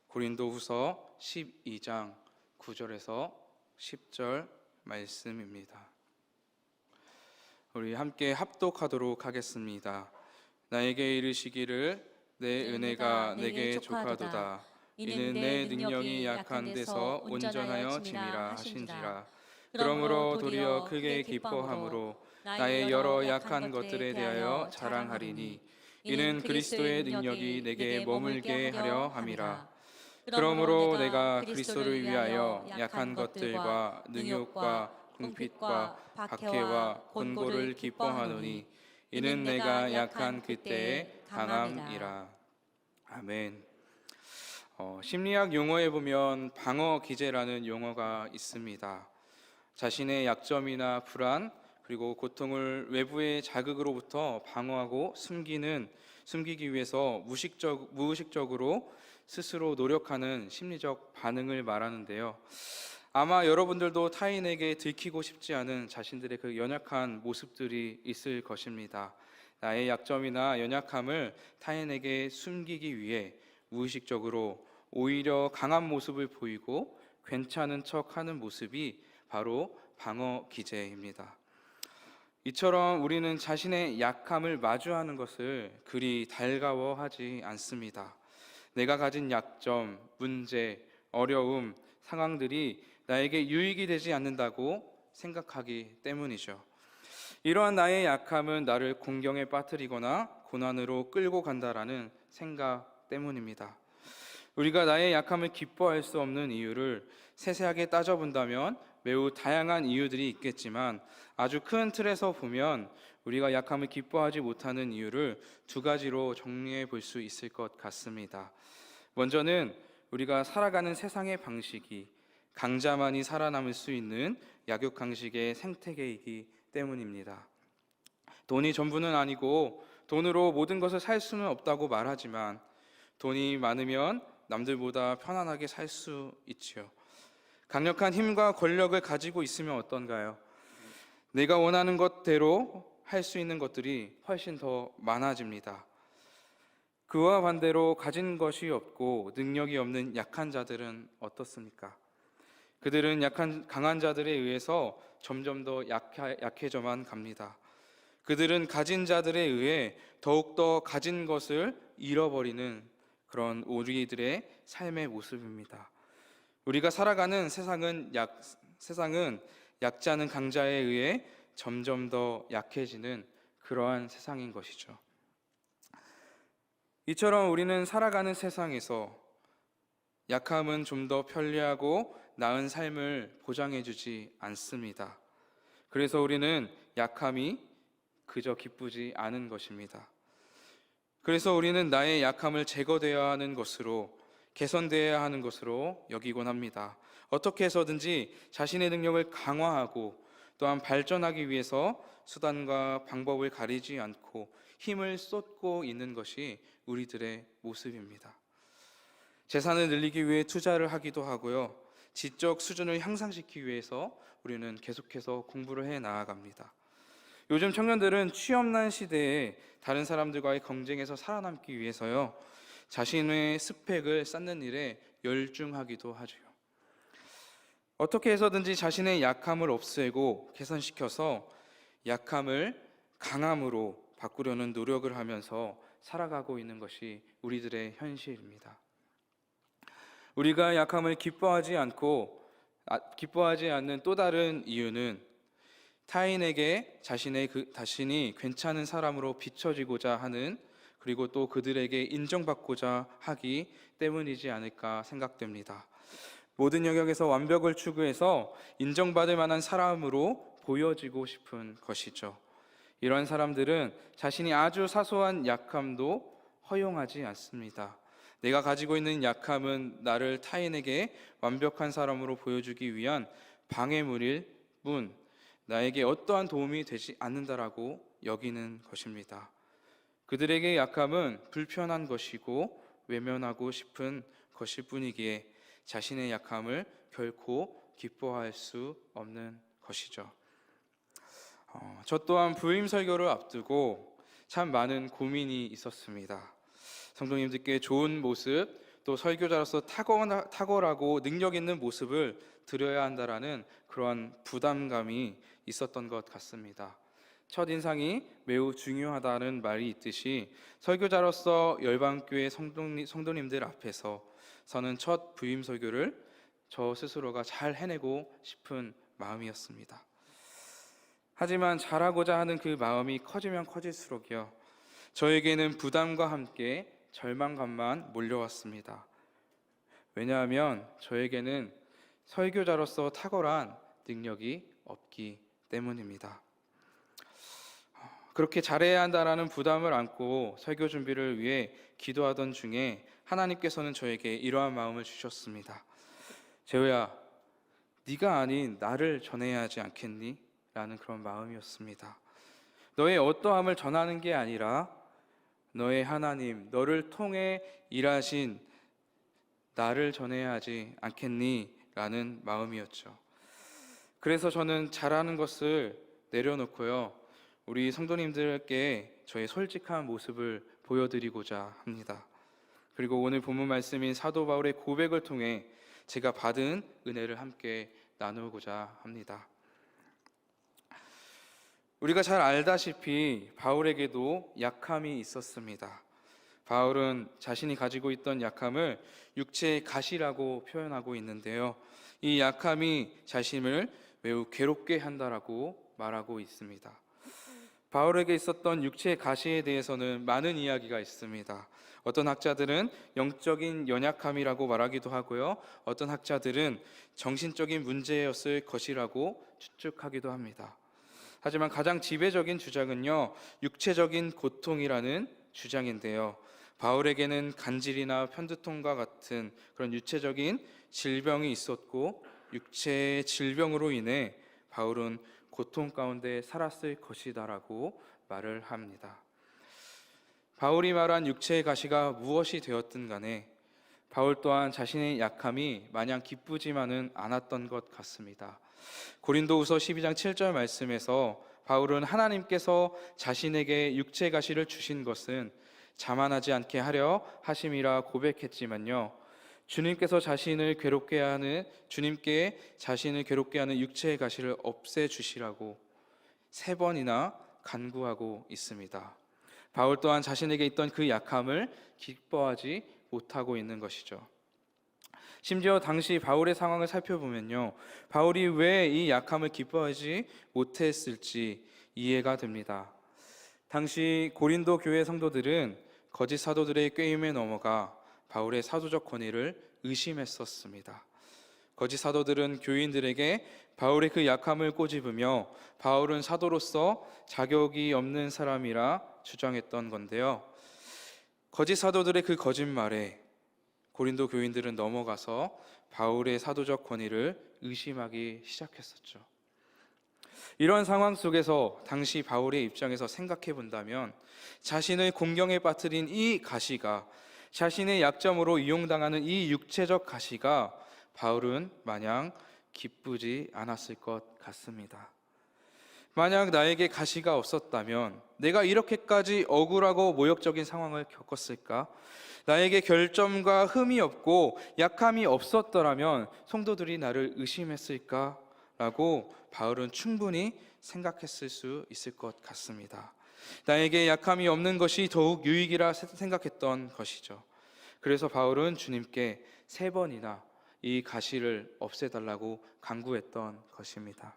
고린도후서 12장 9절에서 10절 말씀입니다. 우리 함께 합독하도록 하겠습니다. 나에게 이르시기를 내 은혜가 내게 족하도다. 이는 내 능력이 약한 데서 온전하여 짐이라 하신지라. 그러므로 도리어 크게 기뻐함으로 나의 여러 약한 것들에 대하여 자랑하리니 이는 그리스도의 능력이 내게 머물게 하려 함이라. 그러므로 내가 그리스도를 위하여 약한 것들과 능욕과 궁핍과 박해와 곤고를 기뻐하노니 이는 내가 약한 그때의 강함이라. 아멘. 심리학 용어에 보면 방어 기제라는 용어가 있습니다. 자신의 약점이나 불안 그리고 고통을 외부의 자극으로부터 방어하고 숨기기 위해서 무의식적으로 스스로 노력하는 심리적 반응을 말하는데요. 아마 여러분들도 타인에게 들키고 싶지 않은 자신들의 그 연약한 모습들이 있을 것입니다. 나의 약점이나 연약함을 타인에게 숨기기 위해 무의식적으로 오히려 강한 모습을 보이고 괜찮은 척하는 모습이 바로 방어 기제입니다. 이처럼 우리는 자신의 약함을 마주하는 것을 그리 달가워하지 않습니다. 내가 가진 약점, 문제, 어려움, 상황들이 나에게 유익이 되지 않는다고 생각하기 때문이죠. 이러한 나의 약함은 나를 공경에 빠뜨리거나 고난으로 끌고 간다라는 생각 때문입니다. 우리가 나의 약함을 기뻐할 수 없는 이유를 세세하게 따져본다면 매우 다양한 이유들이 있겠지만 아주 큰 틀에서 보면 우리가 약함을 기뻐하지 못하는 이유를 두 가지로 정리해 볼 수 있을 것 같습니다. 먼저는 우리가 살아가는 세상의 방식이 강자만이 살아남을 수 있는 약육강식의 생태계이기 때문입니다. 돈이 전부는 아니고 돈으로 모든 것을 살 수는 없다고 말하지만 돈이 많으면 남들보다 편안하게 살 수 있지요. 강력한 힘과 권력을 가지고 있으면 어떤가요? 내가 원하는 것대로 할 수 있는 것들이 훨씬 더 많아집니다. 그와 반대로 가진 것이 없고 능력이 없는 약한 자들은 어떻습니까? 그들은 강한 자들에 의해서 점점 더 약해져만 갑니다. 그들은 가진 자들에 의해 더욱더 가진 것을 잃어버리는 그런 우리들의 삶의 모습입니다. 우리가 살아가는 세상은 약지 않은 강자에 의해 점점 더 약해지는 그러한 세상인 것이죠. 이처럼 우리는 살아가는 세상에서 약함은 좀 더 편리하고 나은 삶을 보장해주지 않습니다. 그래서 우리는 약함이 그저 기쁘지 않은 것입니다. 그래서 우리는 나의 약함을 제거되어야 하는 것으로, 개선되어야 하는 것으로 여기곤 합니다. 어떻게 해서든지 자신의 능력을 강화하고 또한 발전하기 위해서 수단과 방법을 가리지 않고 힘을 쏟고 있는 것이 우리들의 모습입니다. 재산을 늘리기 위해 투자를 하기도 하고요. 지적 수준을 향상시키기 위해서 우리는 계속해서 공부를 해 나아갑니다. 요즘 청년들은 취업난 시대에 다른 사람들과의 경쟁에서 살아남기 위해서요, 자신의 스펙을 쌓는 일에 열중하기도 하죠. 어떻게 해서든지 자신의 약함을 없애고 개선시켜서 약함을 강함으로 바꾸려는 노력을 하면서 살아가고 있는 것이 우리들의 현실입니다. 우리가 약함을 기뻐하지 않는 또 다른 이유는 타인에게 자신이 괜찮은 사람으로 비춰지고자 하는, 그리고 또 그들에게 인정받고자 하기 때문이지 않을까 생각됩니다. 모든 영역에서 완벽을 추구해서 인정받을 만한 사람으로 보여지고 싶은 것이죠. 이러한 사람들은 자신이 아주 사소한 약함도 허용하지 않습니다. 내가 가지고 있는 약함은 나를 타인에게 완벽한 사람으로 보여주기 위한 방해물일 뿐 나에게 어떠한 도움이 되지 않는다라고 여기는 것입니다. 그들에게 약함은 불편한 것이고 외면하고 싶은 것일 뿐이기에 자신의 약함을 결코 기뻐할 수 없는 것이죠. 저 또한 부임 설교를 앞두고 참 많은 고민이 있었습니다. 성도님들께 좋은 모습 또 설교자로서 탁월하고 능력 있는 모습을 드려야 한다라는 그런 부담감이 있었던 것 같습니다. 첫 인상이 매우 중요하다는 말이 있듯이 설교자로서 열방교회 성도님들 앞에서 저는 첫 부임 설교를 저 스스로가 잘 해내고 싶은 마음이었습니다. 하지만 잘하고자 하는 그 마음이 커지면 커질수록요, 저에게는 부담과 함께 절망감만 몰려왔습니다. 왜냐하면 저에게는 설교자로서 탁월한 능력이 없기 때문입니다. 그렇게 잘해야 한다라는 부담을 안고 설교 준비를 위해 기도하던 중에 하나님께서는 저에게 이러한 마음을 주셨습니다. 재호야, 네가 아닌 나를 전해야 하지 않겠니? 라는 그런 마음이었습니다. 너의 어떠함을 전하는 게 아니라 너의 하나님, 너를 통해 일하신 나를 전해야 하지 않겠니? 라는 마음이었죠. 그래서 저는 잘하는 것을 내려놓고요, 우리 성도님들께 저의 솔직한 모습을 보여드리고자 합니다. 그리고 오늘 본문 말씀인 사도 바울의 고백을 통해 제가 받은 은혜를 함께 나누고자 합니다. 우리가 잘 알다시피 바울에게도 약함이 있었습니다. 바울은 자신이 가지고 있던 약함을 육체의 가시라고 표현하고 있는데요, 이 약함이 자신을 매우 괴롭게 한다라고 말하고 있습니다. 바울에게 있었던 육체의 가시에 대해서는 많은 이야기가 있습니다. 어떤 학자들은 영적인 연약함이라고 말하기도 하고요, 어떤 학자들은 정신적인 문제였을 것이라고 추측하기도 합니다. 하지만 가장 지배적인 주장은요, 육체적인 고통이라는 주장인데요, 바울에게는 간질이나 편두통과 같은 그런 육체적인 질병이 있었고, 육체의 질병으로 인해 바울은 고통 가운데 살았을 것이다라고 말을 합니다. 바울이 말한 육체의 가시가 무엇이 되었든 간에 바울 또한 자신의 약함이 마냥 기쁘지만은 않았던 것 같습니다. 고린도후서 12장 7절 말씀에서 바울은 하나님께서 자신에게 육체의 가시를 주신 것은 자만하지 않게 하려 하심이라 고백했지만요, 주님께 자신을 괴롭게 하는 육체의 가시를 없애 주시라고 3번이나 간구하고 있습니다. 바울 또한 자신에게 있던 그 약함을 기뻐하지 못하고 있는 것이죠. 심지어 당시 바울의 상황을 살펴보면요, 바울이 왜 이 약함을 기뻐하지 못했을지 이해가 됩니다. 당시 고린도 교회 성도들은 거짓 사도들의 꾀임에 넘어가 바울의 사도적 권위를 의심했었습니다. 거짓 사도들은 교인들에게 바울의 그 약함을 꼬집으며 바울은 사도로서 자격이 없는 사람이라 주장했던 건데요, 거짓 사도들의 그 거짓말에 고린도 교인들은 넘어가서 바울의 사도적 권위를 의심하기 시작했었죠. 이런 상황 속에서 당시 바울의 입장에서 생각해 본다면 자신을 공경에 빠뜨린 이 가시가, 자신의 약점으로 이용당하는 이 육체적 가시가 바울은 마냥 기쁘지 않았을 것 같습니다. 만약 나에게 가시가 없었다면 내가 이렇게까지 억울하고 모욕적인 상황을 겪었을까? 나에게 결점과 흠이 없고 약함이 없었더라면 성도들이 나를 의심했을까? 라고 바울은 충분히 생각했을 수 있을 것 같습니다. 나에게 약함이 없는 것이 더욱 유익이라 생각했던 것이죠. 그래서 바울은 주님께 3번이나 이 가시를 없애달라고 간구했던 것입니다.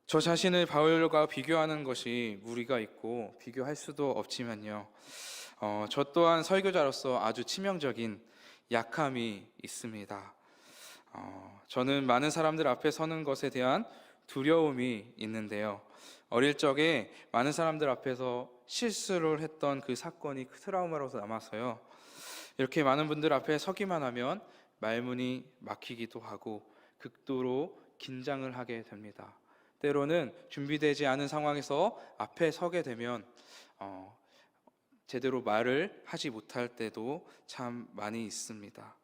저 자신을 바울과 비교하는 것이 무리가 있고 비교할 수도 없지만요, 저 또한 설교자로서 아주 치명적인 약함이 있습니다. 저는 많은 사람들 앞에 서는 것에 대한 두려움이 있는데요, 어릴 적에 많은 사람들 앞에서 실수를 했던 그 사건이 트라우마로서 남아서요, 이렇게 많은 분들 앞에 서기만 하면 말문이 막히기도 하고 극도로 긴장을 하게 됩니다. 때로는 준비되지 않은 상황에서 앞에 서게 되면 제대로 말을 하지 못할 때도 참 많이 있습니다.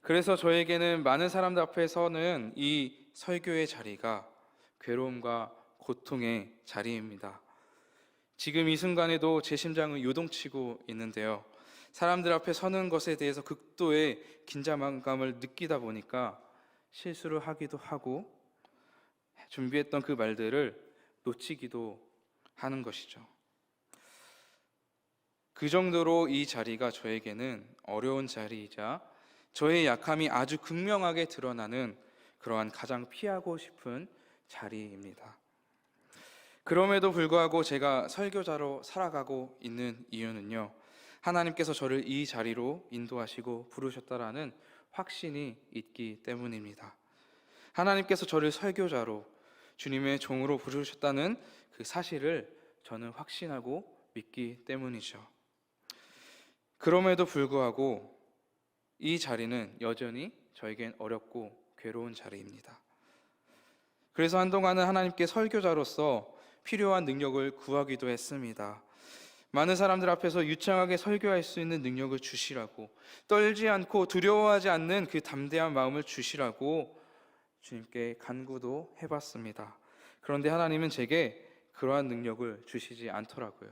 그래서 저에게는 많은 사람들 앞에 서는 이 설교의 자리가 괴로움과 고통의 자리입니다. 지금 이 순간에도 제 심장은 요동치고 있는데요. 사람들 앞에 서는 것에 대해서 극도의 긴장감을 느끼다 보니까 실수를 하기도 하고 준비했던 그 말들을 놓치기도 하는 것이죠. 그 정도로 이 자리가 저에게는 어려운 자리이자 저의 약함이 아주 극명하게 드러나는 그러한 가장 피하고 싶은 자리입니다. 그럼에도 불구하고 제가 설교자로 살아가고 있는 이유는요, 하나님께서 저를 이 자리로 인도하시고 부르셨다라는 확신이 있기 때문입니다. 하나님께서 저를 설교자로 주님의 종으로 부르셨다는 그 사실을 저는 확신하고 믿기 때문이죠. 그럼에도 불구하고 이 자리는 여전히 저에겐 어렵고 괴로운 자리입니다. 그래서 한동안은 하나님께 설교자로서 필요한 능력을 구하기도 했습니다. 많은 사람들 앞에서 유창하게 설교할 수 있는 능력을 주시라고, 떨지 않고 두려워하지 않는 그 담대한 마음을 주시라고 주님께 간구도 해봤습니다. 그런데 하나님은 제게 그러한 능력을 주시지 않더라고요.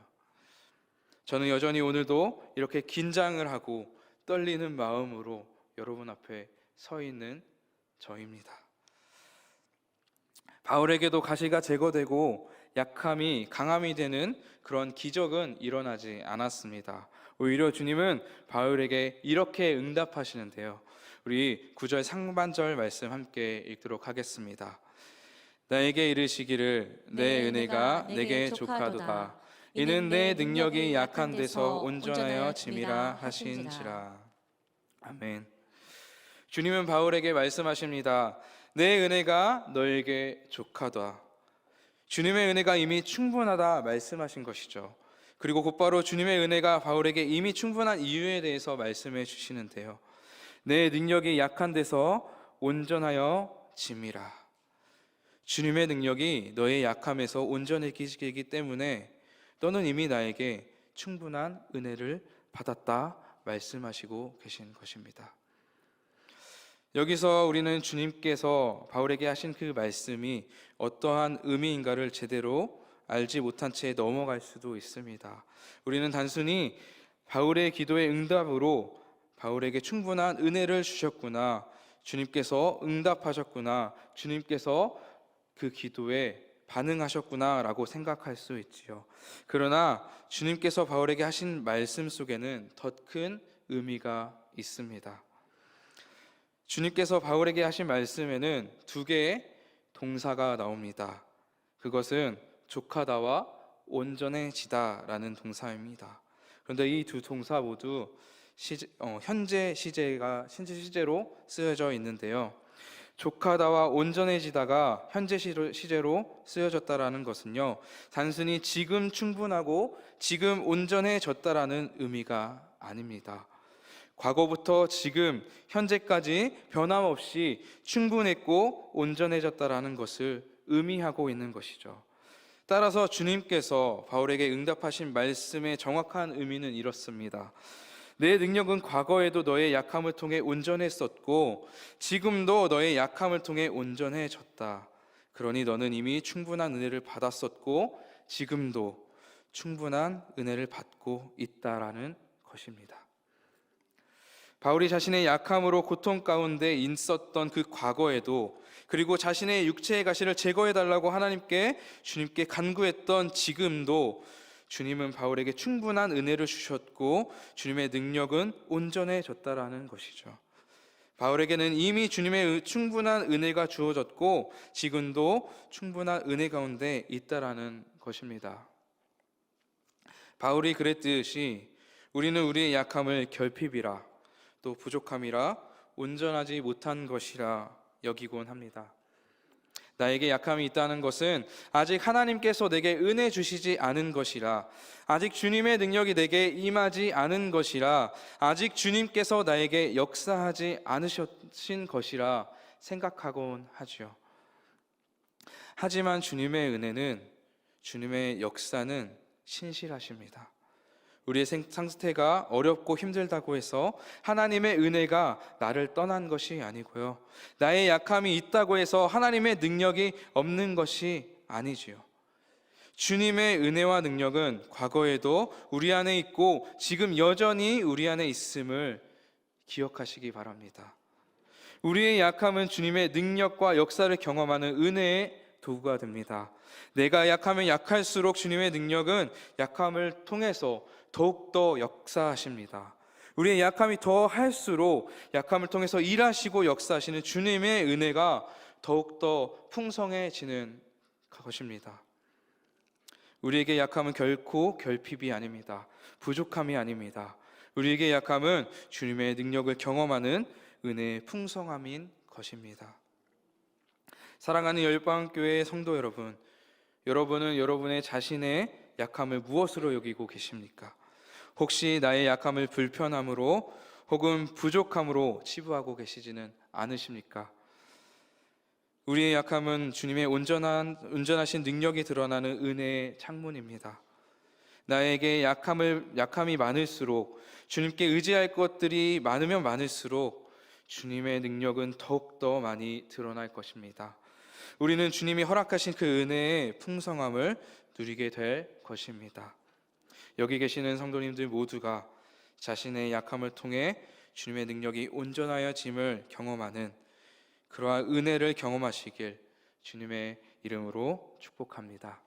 저는 여전히 오늘도 이렇게 긴장을 하고 떨리는 마음으로 여러분 앞에 서 있는 저입니다. 바울에게도 가시가 제거되고 약함이 강함이 되는 그런 기적은 일어나지 않았습니다. 오히려 주님은 바울에게 이렇게 응답하시는데요. 우리 9절 상반절 말씀 함께 읽도록 하겠습니다. 나에게 이르시기를 내 은혜가 내게 족하도다. 이는 내 능력이 약한 데서 온전하여 짐이라 하신지라. 아멘. 주님은 바울에게 말씀하십니다. 내 은혜가 너에게 족하다. 주님의 은혜가 이미 충분하다 말씀하신 것이죠. 그리고 곧바로 주님의 은혜가 바울에게 이미 충분한 이유에 대해서 말씀해 주시는데요. 내 능력이 약한 데서 온전하여 짐이라. 주님의 능력이 너의 약함에서 온전해지기 때문에 너는 이미 나에게 충분한 은혜를 받았다 말씀하시고 계신 것입니다. 여기서 우리는 주님께서 바울에게 하신 그 말씀이 어떠한 의미인가를 제대로 알지 못한 채 넘어갈 수도 있습니다. 우리는 단순히 바울의 기도의 응답으로 바울에게 충분한 은혜를 주셨구나, 주님께서 응답하셨구나, 주님께서 그 기도에 반응하셨구나 라고 생각할 수 있지요. 그러나 주님께서 바울에게 하신 말씀 속에는 더 큰 의미가 있습니다. 주님께서 바울에게 하신 말씀에는 두 개의 동사가 나옵니다. 그것은 족하다와 온전해지다라는 동사입니다. 그런데 이 두 동사 모두 현재 시제로 쓰여져 있는데요. 족하다와 온전해지다가 현재 시제로 쓰여졌다라는 것은요, 단순히 지금 충분하고 지금 온전해졌다라는 의미가 아닙니다. 과거부터 지금 현재까지 변함없이 충분했고 온전해졌다라는 것을 의미하고 있는 것이죠. 따라서 주님께서 바울에게 응답하신 말씀의 정확한 의미는 이렇습니다. 내 능력은 과거에도 너의 약함을 통해 온전했었고 지금도 너의 약함을 통해 온전해졌다. 그러니 너는 이미 충분한 은혜를 받았었고 지금도 충분한 은혜를 받고 있다라는 것입니다. 바울이 자신의 약함으로 고통 가운데 있었던 그 과거에도, 그리고 자신의 육체의 가시를 제거해달라고 주님께 간구했던 지금도 주님은 바울에게 충분한 은혜를 주셨고 주님의 능력은 온전해졌다라는 것이죠. 바울에게는 이미 주님의 충분한 은혜가 주어졌고 지금도 충분한 은혜 가운데 있다라는 것입니다. 바울이 그랬듯이 우리는 우리의 약함을 결핍이라, 또 부족함이라, 온전하지 못한 것이라 여기곤 합니다. 나에게 약함이 있다는 것은 아직 하나님께서 내게 은혜 주시지 않은 것이라, 아직 주님의 능력이 내게 임하지 않은 것이라, 아직 주님께서 나에게 역사하지 않으신 것이라 생각하곤 하죠. 하지만 주님의 은혜는, 주님의 역사는 신실하십니다. 우리의 상태가 어렵고 힘들다고 해서 하나님의 은혜가 나를 떠난 것이 아니고요, 나의 약함이 있다고 해서 하나님의 능력이 없는 것이 아니지요. 주님의 은혜와 능력은 과거에도 우리 안에 있고 지금 여전히 우리 안에 있음을 기억하시기 바랍니다. 우리의 약함은 주님의 능력과 역사를 경험하는 은혜의 도구가 됩니다. 내가 약하면 약할수록 주님의 능력은 약함을 통해서 더욱더 역사하십니다. 우리의 약함이 더할수록 약함을 통해서 일하시고 역사하시는 주님의 은혜가 더욱더 풍성해지는 것입니다. 우리에게 약함은 결코 결핍이 아닙니다. 부족함이 아닙니다. 우리에게 약함은 주님의 능력을 경험하는 은혜의 풍성함인 것입니다. 사랑하는 열방교회 성도 여러분, 여러분은 여러분의 자신의 약함을 무엇으로 여기고 계십니까? 혹시 나의 약함을 불편함으로 혹은 부족함으로 치부하고 계시지는 않으십니까? 우리의 약함은 주님의 온전하신 능력이 드러나는 은혜의 창문입니다. 나에게 약함이 많을수록, 주님께 의지할 것들이 많으면 많을수록 주님의 능력은 더욱더 많이 드러날 것입니다. 우리는 주님이 허락하신 그 은혜의 풍성함을 누리게 될 것입니다. 여기 계시는 성도님들 모두가 자신의 약함을 통해 주님의 능력이 온전하여짐을 경험하는 그러한 은혜를 경험하시길 주님의 이름으로 축복합니다.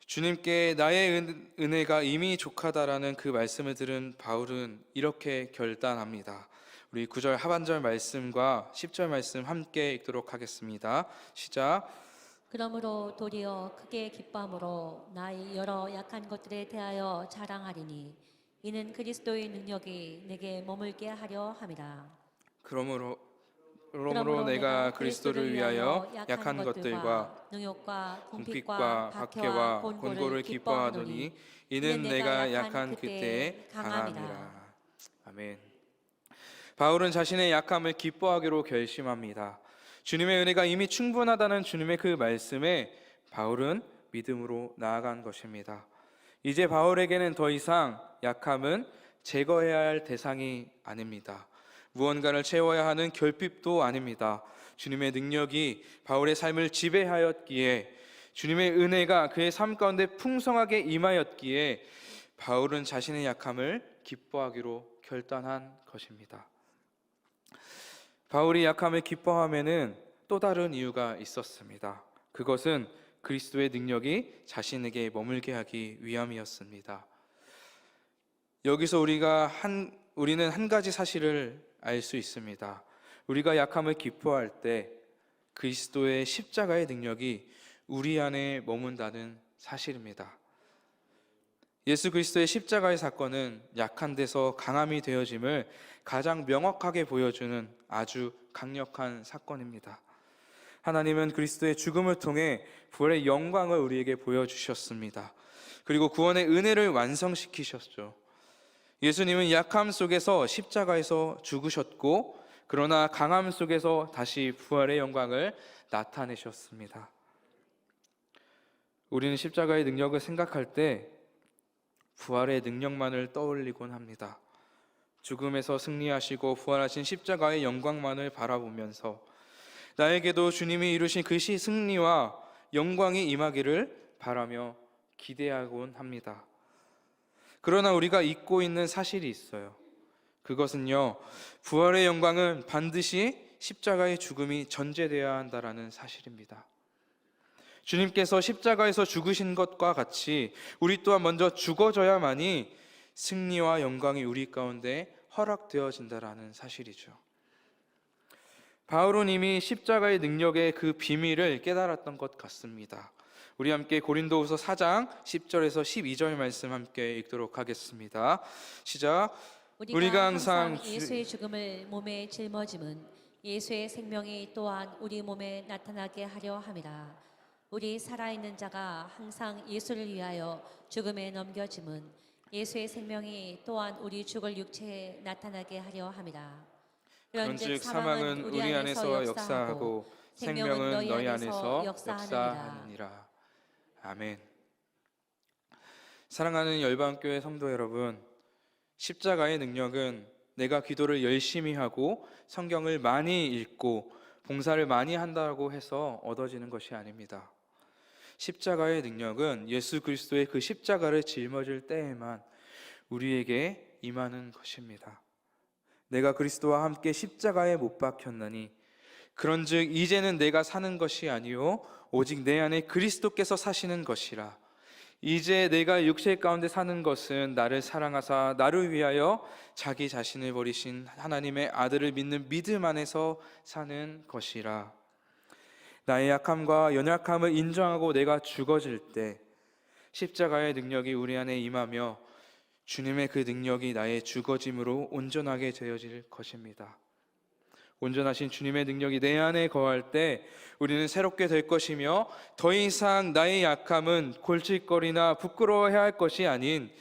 주님께 나의 은혜가 이미 족하다라는 그 말씀을 들은 바울은 이렇게 결단합니다. 우리 9절 하반절 말씀과 10절 말씀 함께 읽도록 하겠습니다. 시작. 그러므로 도리어 크게 기뻐함으로 나의 여러 약한 것들에 대하여 자랑하리니 이는 그리스도의 능력이 내게 머물게 하려 함이라. 그러므로 내가 그리스도를 위하여 약한 것들과 능욕과 궁핍과 궁핍과 박해와 박해와 곤고를 기뻐하노니 이는 내가 약한 그때에 강함이라. 아멘. 바울은 자신의 약함을 기뻐하기로 결심합니다. 주님의 은혜가 이미 충분하다는 주님의 그 말씀에 바울은 믿음으로 나아간 것입니다. 이제 바울에게는 더 이상 약함은 제거해야 할 대상이 아닙니다. 무언가를 채워야 하는 결핍도 아닙니다. 주님의 능력이 바울의 삶을 지배하였기에, 주님의 은혜가 그의 삶 가운데 풍성하게 임하였기에 바울은 자신의 약함을 기뻐하기로 결단한 것입니다. 바울이 약함을 기뻐함에는 또 다른 이유가 있었습니다. 그것은 그리스도의 능력이 자신에게 머물게 하기 위함이었습니다. 여기서 우리는 한 가지 사실을 알 수 있습니다. 우리가 약함을 기뻐할 때 그리스도의 십자가의 능력이 우리 안에 머문다는 사실입니다. 예수 그리스도의 십자가의 사건은 약한 데서 강함이 되어짐을 가장 명확하게 보여주는 아주 강력한 사건입니다. 하나님은 그리스도의 죽음을 통해 부활의 영광을 우리에게 보여주셨습니다. 그리고 구원의 은혜를 완성시키셨죠. 예수님은 약함 속에서 십자가에서 죽으셨고, 그러나 강함 속에서 다시 부활의 영광을 나타내셨습니다. 우리는 십자가의 능력을 생각할 때 부활의 능력만을 떠올리곤 합니다. 죽음에서 승리하시고 부활하신 십자가의 영광만을 바라보면서 나에게도 주님이 이루신 그 승리와 영광이 임하기를 바라며 기대하곤 합니다. 그러나 우리가 잊고 있는 사실이 있어요. 그것은요, 부활의 영광은 반드시 십자가의 죽음이 전제되어야 한다라는 사실입니다. 주님께서 십자가에서 죽으신 것과 같이 우리 또한 먼저 죽어져야만이 승리와 영광이 우리 가운데 허락되어진다라는 사실이죠. 바울은 이미 십자가의 능력의 그 비밀을 깨달았던 것 같습니다. 우리 함께 고린도후서 4장 10절에서 12절 말씀 함께 읽도록 하겠습니다. 시작. 우리가 항상 예수의 죽음을 몸에 짊어짐은 예수의 생명이 또한 우리 몸에 나타나게 하려 함이라. 우리 살아있는 자가 항상 예수를 위하여 죽음에 넘겨짐은 예수의 생명이 또한 우리 죽을 육체에 나타나게 하려 함이라. 그런즉 사망은 우리 안에서 역사하고 생명은 너희 안에서 역사하느니라. 아멘. 사랑하는 열방교회 성도 여러분, 십자가의 능력은 내가 기도를 열심히 하고 성경을 많이 읽고 봉사를 많이 한다고 해서 얻어지는 것이 아닙니다. 십자가의 능력은 예수 그리스도의 그 십자가를 짊어질 때에만 우리에게 임하는 것입니다. 내가 그리스도와 함께 십자가에 못 박혔나니 그런즉 이제는 내가 사는 것이 아니요 오직 내 안에 그리스도께서 사시는 것이라. 이제 내가 육체 가운데 사는 것은 나를 사랑하사 나를 위하여 자기 자신을 버리신 하나님의 아들을 믿는 믿음 안에서 사는 것이라. 나의 약함과 연약함을 인정하고 내가 죽어질 때 십자가의 능력이 우리 안에 임하며 주님의 그 능력이 나의 죽어짐으로 온전하게 되어질 것입니다. 온전하신 주님의 능력이 내 안에 거할 때 우리는 새롭게 될 것이며 더 이상 나의 약함은 골칫거리나 부끄러워해야 할 것이 아닌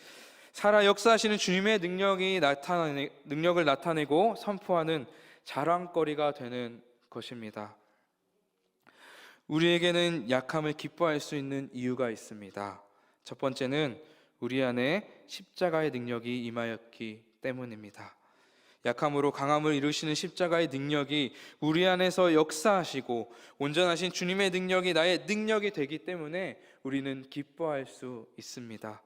살아 역사하시는 주님의 능력을 나타내고 선포하는 자랑거리가 되는 것입니다. 우리에게는 약함을 기뻐할 수 있는 이유가 있습니다. 첫 번째는 우리 안에 십자가의 능력이 임하였기 때문입니다. 약함으로 강함을 이루시는 십자가의 능력이 우리 안에서 역사하시고 온전하신 주님의 능력이 나의 능력이 되기 때문에 우리는 기뻐할 수 있습니다.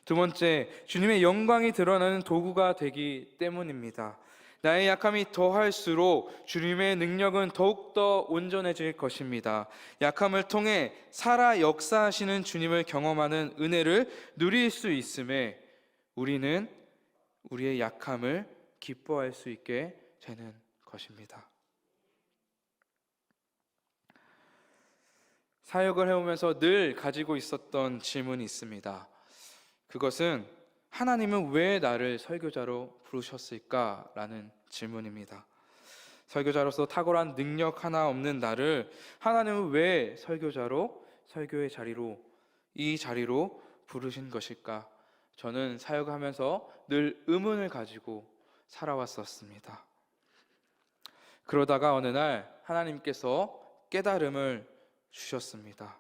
두 번째, 주님의 영광이 드러나는 도구가 되기 때문입니다. 나의 약함이 더할수록 주님의 능력은 더욱더 온전해질 것입니다. 약함을 통해 살아 역사하시는 주님을 경험하는 은혜를 누릴 수 있음에 우리는 우리의 약함을 기뻐할 수 있게 되는 것입니다. 사역을 해오면서 늘 가지고 있었던 질문이 있습니다. 그것은 하나님은 왜 나를 설교자로 부르셨을까라는 질문입니다. 설교자로서 탁월한 능력 하나 없는 나를 하나님은 왜 설교의 자리로 이 자리로 부르신 것일까? 저는 사역하면서 늘 의문을 가지고 살아왔었습니다. 그러다가 어느 날 하나님께서 깨달음을 주셨습니다.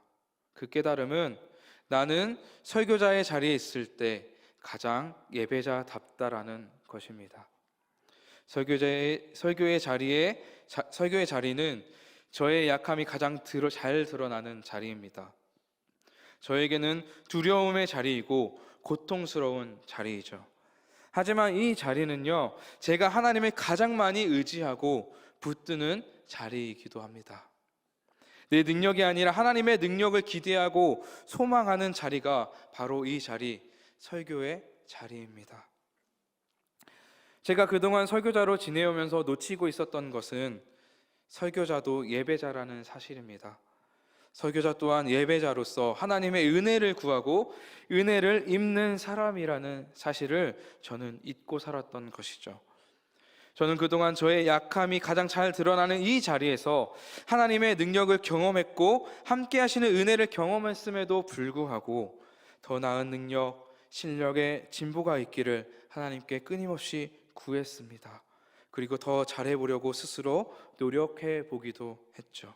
그 깨달음은 나는 설교자의 자리에 있을 때 가장 예배자답다라는 것입니다. 설교의 자리는 저의 약함이 가장 잘 드러나는 자리입니다. 저에게는 두려움의 자리이고 고통스러운 자리이죠. 하지만 이 자리는요, 제가 하나님을 가장 많이 의지하고 붙드는 자리이기도 합니다. 내 능력이 아니라 하나님의 능력을 기대하고 소망하는 자리가 바로 이 자리, 설교의 자리입니다. 제가 그동안 설교자로 지내오면서 놓치고 있었던 것은 설교자도 예배자라는 사실입니다. 설교자 또한 예배자로서 하나님의 은혜를 구하고 은혜를 입는 사람이라는 사실을 저는 잊고 살았던 것이죠. 저는 그동안 저의 약함이 가장 잘 드러나는 이 자리에서 하나님의 능력을 경험했고 함께 하시는 은혜를 경험했음에도 불구하고 더 나은 능력, 실력의 진보가 있기를 하나님께 끊임없이 구했습니다. 그리고 더 잘해보려고 스스로 노력해 보기도 했죠.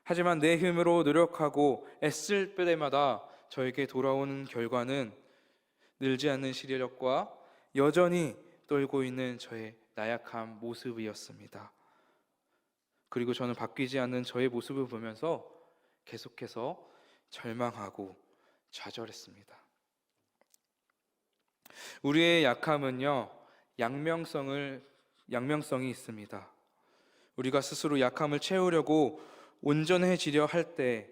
하지만 내 힘으로 노력하고 애쓸 때마다 저에게 돌아오는 결과는 늘지 않는 시력과 여전히 떨고 있는 저의 나약한 모습이었습니다. 그리고 저는 바뀌지 않는 저의 모습을 보면서 계속해서 절망하고 좌절했습니다. 우리의 약함은요, 양명성이 있습니다. 우리가 스스로 약함을 채우려고 온전해지려 할 때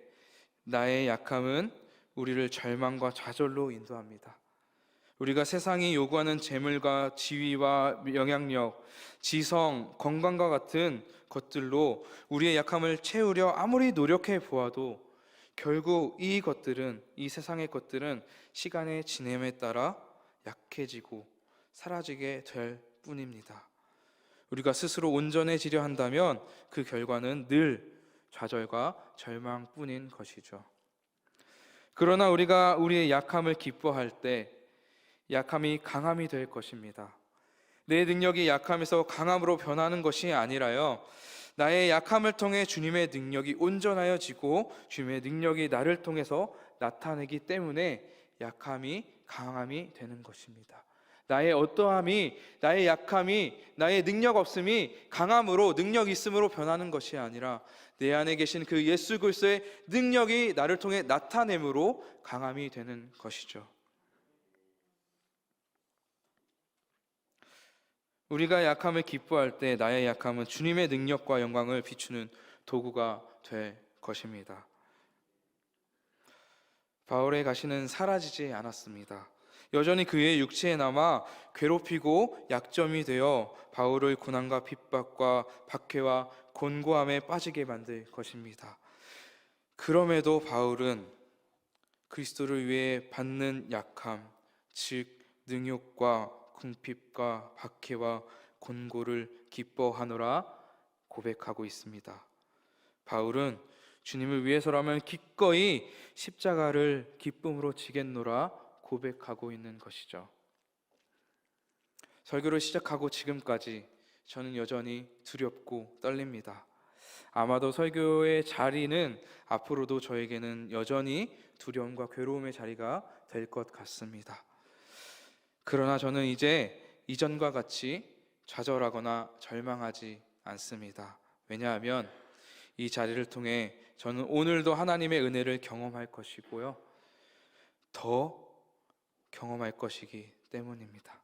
나의 약함은 우리를 절망과 좌절로 인도합니다. 우리가 세상이 요구하는 재물과 지위와 영향력, 지성, 건강과 같은 것들로 우리의 약함을 채우려 아무리 노력해 보아도 결국 이 세상의 것들은 시간의 지남에 따라 약해지고 사라지게 될 뿐입니다. 우리가 스스로 온전해지려 한다면 그 결과는 늘 좌절과 절망뿐인 것이죠. 그러나 우리가 우리의 약함을 기뻐할 때 약함이 강함이 될 것입니다. 내 능력이 약함에서 강함으로 변하는 것이 아니라요, 나의 약함을 통해 주님의 능력이 온전하여지고 주님의 능력이 나를 통해서 나타내기 때문에 약함이 강함이 되는 것입니다. 나의 어떠함이, 나의 약함이, 나의 능력 없음이 강함으로, 능력 있음으로 변하는 것이 아니라 내 안에 계신 그 예수 그리스도의 능력이 나를 통해 나타냄으로 강함이 되는 것이죠. 우리가 약함을 기뻐할 때 나의 약함은 주님의 능력과 영광을 비추는 도구가 될 것입니다. 바울의 가시는 사라지지 않았습니다. 여전히 그의 육체에 남아 괴롭히고 약점이 되어 바울을 고난과 핍박과 박해와 곤고함에 빠지게 만들 것입니다. 그럼에도 바울은 그리스도를 위해 받는 약함, 즉 능욕과 궁핍과 박해와 곤고를 기뻐하노라 고백하고 있습니다. 바울은 주님을 위해서라면 기꺼이 십자가를 기쁨으로 지겠노라 고백하고 있는 것이죠. 설교를 시작하고 지금까지 저는 여전히 두렵고 떨립니다. 아마도 설교의 자리는 앞으로도 저에게는 여전히 두려움과 괴로움의 자리가 될 것 같습니다. 그러나 저는 이제 이전과 같이 좌절하거나 절망하지 않습니다. 왜냐하면 이 자리를 통해 저는 오늘도 하나님의 은혜를 경험할 것이고요, 더 경험할 것이기 때문입니다.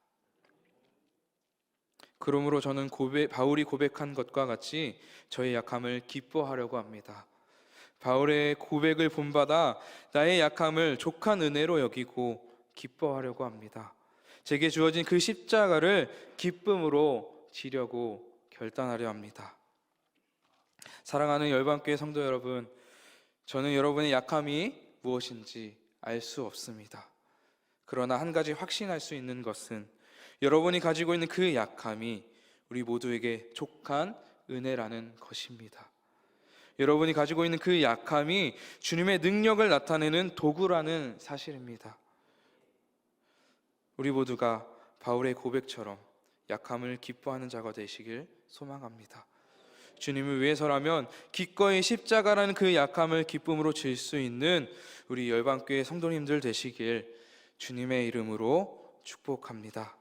그러므로 저는 바울이 고백한 것과 같이 저의 약함을 기뻐하려고 합니다. 바울의 고백을 본받아 나의 약함을 족한 은혜로 여기고 기뻐하려고 합니다. 제게 주어진 그 십자가를 기쁨으로 지려고 결단하려 합니다. 사랑하는 열방교회 성도 여러분, 저는 여러분의 약함이 무엇인지 알 수 없습니다. 그러나 한 가지 확신할 수 있는 것은 여러분이 가지고 있는 그 약함이 우리 모두에게 족한 은혜라는 것입니다. 여러분이 가지고 있는 그 약함이 주님의 능력을 나타내는 도구라는 사실입니다. 우리 모두가 바울의 고백처럼 약함을 기뻐하는 자가 되시길 소망합니다. 주님을 위해서라면 기꺼이 십자가라는 그 약함을 기쁨으로 질 수 있는 우리 열방교회 성도님들 되시길 주님의 이름으로 축복합니다.